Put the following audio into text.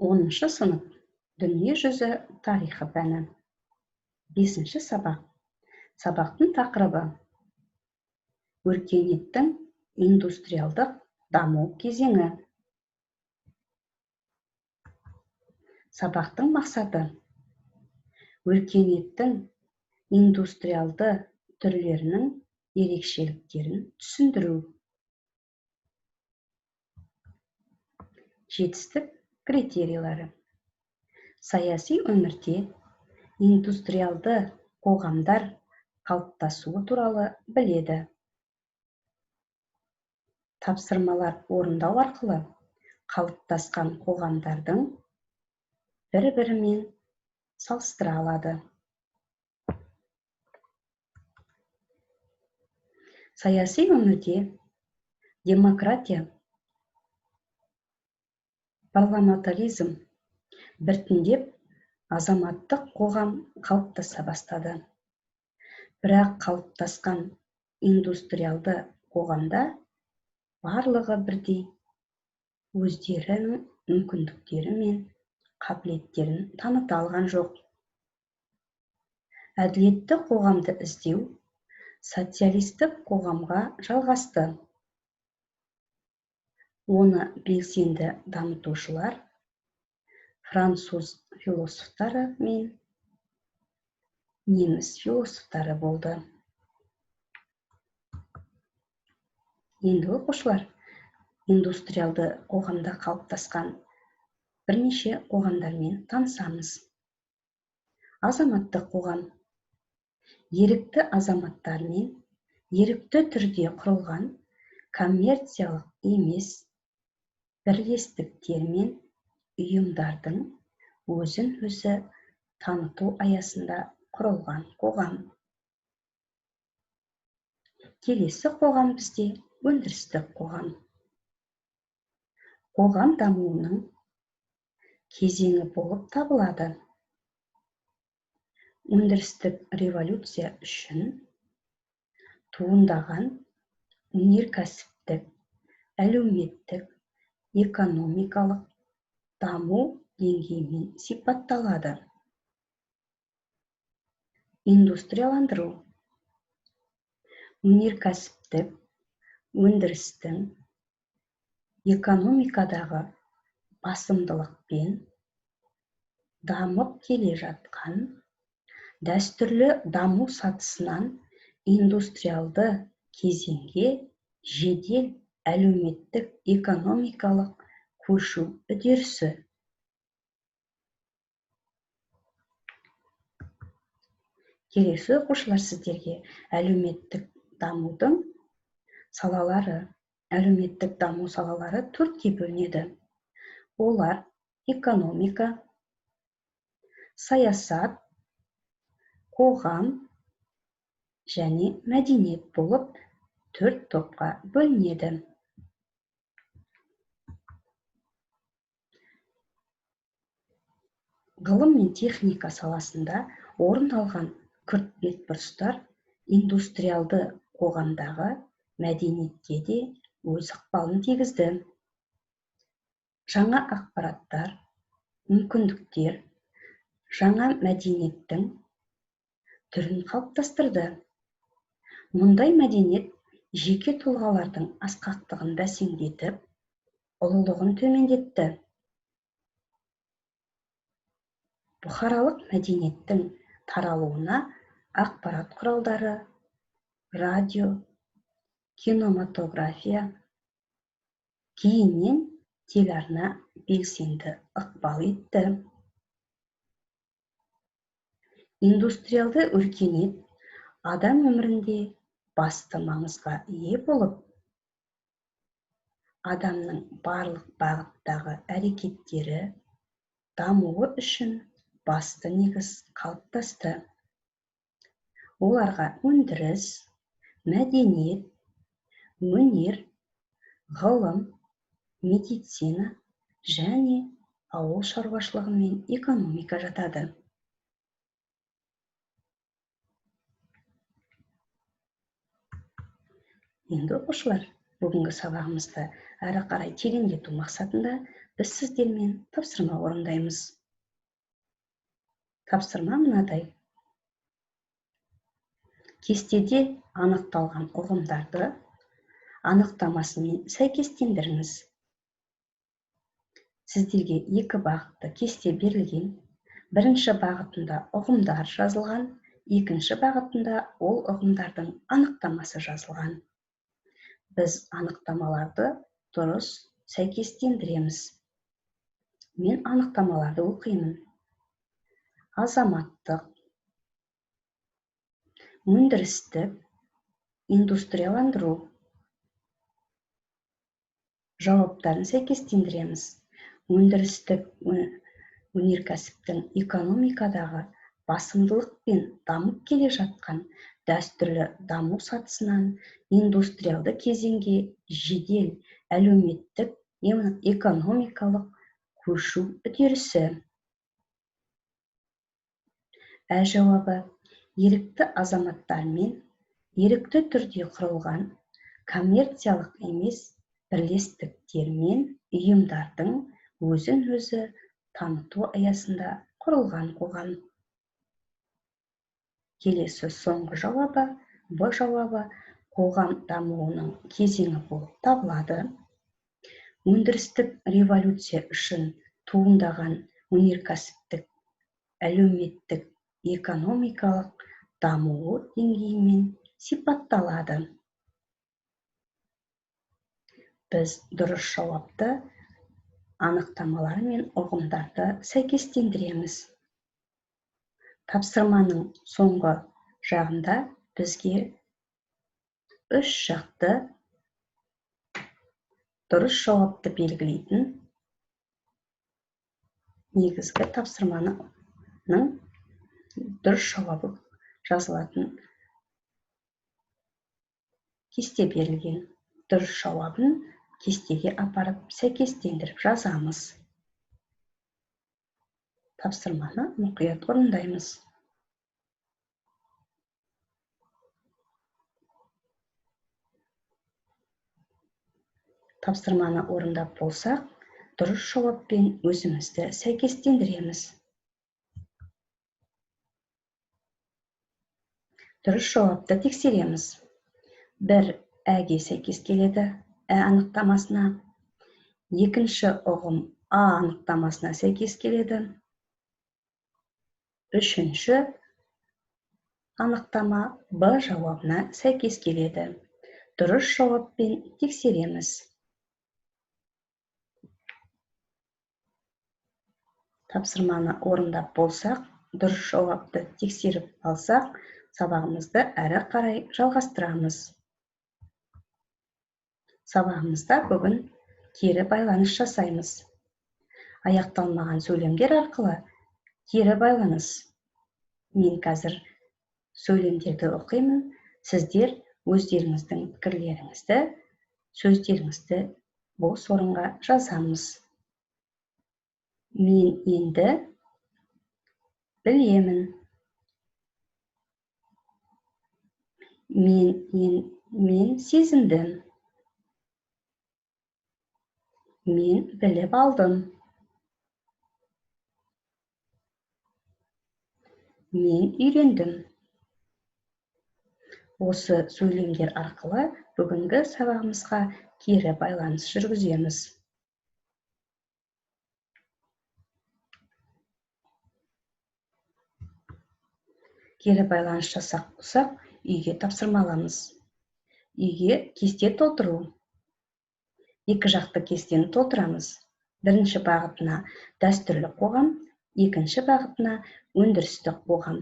10-шы сынып дүние жүзі тарихы пәні. 5-ші сабақ. Сабақтың тақырыбы өркениеттің индустриалдық даму кезеңі. Сабақтың мақсаты өркениеттің индустриалды түрлерінің ерекшеліктерін түсіндіру. Жетістік критерийлері. Саяси өмірде индустриалды қоғамдар қалыптасуы туралы біледі. Тапсырмалар орындау арқылы қалыптасқан қоғамдардың бір-бірімен салыстыра алады. Саяси өмірде демократия, парламентаризм біртіндеп азаматтық қоғам қалыптаса бастады. Бірақ қалыптасқан индустриалды қоғамда барлығы бірдей өздерінің мүмкіндіктері мен қабілеттерін таныта алған жоқ. Әділетті қоғамды іздеу социалистік қоғамға жалғасты. Оны белсенді дамытушылар француз философтары мен неміс философтары болды. Енді оқушылар индустриалды қоғамда қалыптасқан бірнеше қоғамдармен танысамыз. Азаматтық қоғам ерікті азаматтармен ерікті түрде құрылған коммерциялық емес бірлестіктер мен ұйымдардың өзін өзі таныту аясында құрылған қоғам. Келесі қоғам бізде өндірістік қоғам. Қоғам дамуының кезеңі болып табылады. Өндірістік революция үшін туындаған өнеркәсіптік, әлеуметтік, экономикалық даму деңгейімен сипатталады. Индустрияландыру өнеркәсіптік өндірістің экономикадағы басымдылықпен дамып келе жатқан дәстүрлі даму сатысынан индустриалды кезеңге жедел әлеуметтік экономикалық көшу үдерісі. Келесі оқушылар сіздерге әлеуметтік даму салалары төртке бөлінеді. Олар экономика, саясат, қоғам және мәдениет болып төрт топқа бөлінеді. Ғылым мен техника саласында орын алған күрт бетбұрыстар индустриалды қоғамдағы мәдениетке де өз ықпалын тигізді. Жаңа ақпараттар, мүмкіндіктер, жаңа мәдениеттің түрін қалыптастырды. Мұндай мәдениет жеке тұлғалардың асқақтығын бәсеңдетіп, ұлылығын төмендетті. Бұқаралық мәдениеттің таралуына ақпарат құралдары, радио, кинематография, кейіннен телеарна белсенді ықпал етті. Индустриалды өркениет адам өмірінде басты маңызға ие болып, адамның барлық бағыттағы әрекеттері дамуы үшін басты негіз қалыптасты. Оларға өндіріс, мәдениет, өнер, ғылым, медицина және ауыл шаруашылығы мен экономика жатады. Енді оқушылар, бүгінгі сабағымызды әрі қарай тереңдету мақсатында біз сіздермен тапсырма орындаймыз. Тапсырма мынадай. Кестеде анықталған ұғымдарды анықтамасымен сәйкестендіріңіз. Сіздерге екі бағытты кесте берілген. Бірінші бағытында ұғымдар жазылған, екінші бағытында ол ұғымдардың анықтамасы жазылған. Біз анықтамаларды дұрыс сәйкестендіреміз. Мен анықтамаларды оқимын. Азаматтық, өндірістік, индустрияландыру. Жауаптарын сәйкестендіреміз. Өндірістік өнеркәсіптің экономикадағы басымдылықпен дамып келе жатқан дәстүрлі даму сатысынан индустриалды кезеңге жедел әлеуметтік экономикалық көшу үдерісі. Жауабы ерікті азаматтармен ерікті түрде құрылған коммерциялық емес бірлестіктер мен ұйымдардың өзін-өзі таныту аясында құрылған қоғам. Келесі соңғы жауабы, Б жауабы қоғам дамуының кезеңі болып табылады. Өндірістік революция үшін туындаған өнеркәсіптік, әлеуметтік, экономикалық дамуы деңгейімен сипатталады. Біз дұрыс жауапты анықтамалар мен ұғымдарды сәйкестендіреміз. Тапсырманың соңғы жағында бізге үш жақты дұрыс жауапты белгілейтін негізгі тапсырманың дұрыс жауабы жазылатын кесте берілген. Дұрыс жауабын кестеге апарып сәйкестендіріп жазамыз. Тапсырманы мұқият орындаймыз. Тапсырманы орындап болсақ, дұрыс жауаппен өзімізді сәйкестендіреміз. Дұрыс жауапты тексереміз. Бір әге сәйкес келеді, анықтамасына. Екінші ұғым анықтамасына сәйкес келеді. Үшінші анықтама Б жауабына сәйкес келеді. Дұрыс жауаппен тексереміз. Тапсырманы орындап болсақ, дұрыс жауапты тексеріп алсақ, сабағымызды әрі қарай жалғастырамыз. Сабағымызда бүгін кері байланыс жасаймыз. Аяқталмаған сөйлемдер арқылы кері байланыс. Мен қазір сөйлемдерді оқимын, сіздер өздеріңіздің пікірлеріңізді, сөздеріңізді бос орынға жазамыз. Мен енді білемін. Мен сезіндім. Мен біліп алдым. Мен үйрендім. Осы сөйлемдер арқылы бүгінгі сабағымызға кері байланыс жүргіземіз. Кері байланыс жасақ болсақ, үйге тапсырма аламыз. Үйге кесте толтыру. Екі жақты кестені толтырамыз. Бірінші бағытына дәстүрлі қоғам, екінші бағытына өндірістік қоғам.